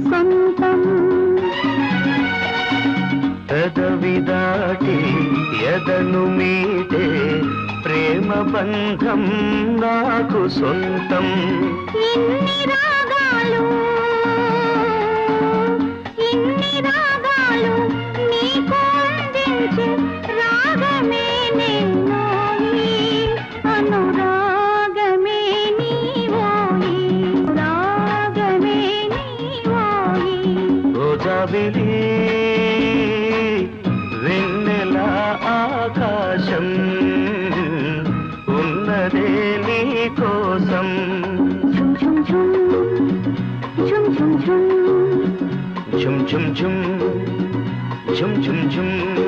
సొంతం పెదవి దాటి ఎదను మీటే ప్రేమ బంధం నాకు సొంతం. ఇన్ని రాగాలు నీకు అందించే రాగమే నేనోయి, అనురాగమే నీవోయి, రాగమే నీవోయి. రోజాబిలి వెన్నెల ఆకాశం ఉన్నదే నీ కోసం. ఝుమ్ ఝుమ్ ఝుమ్ ఝుమ్ ఝుమ్ ఝుమ్ ఝుమ్ ఝుమ్ ఝుమ్ ఝుమ్ ఝుమ్ ఝుమ్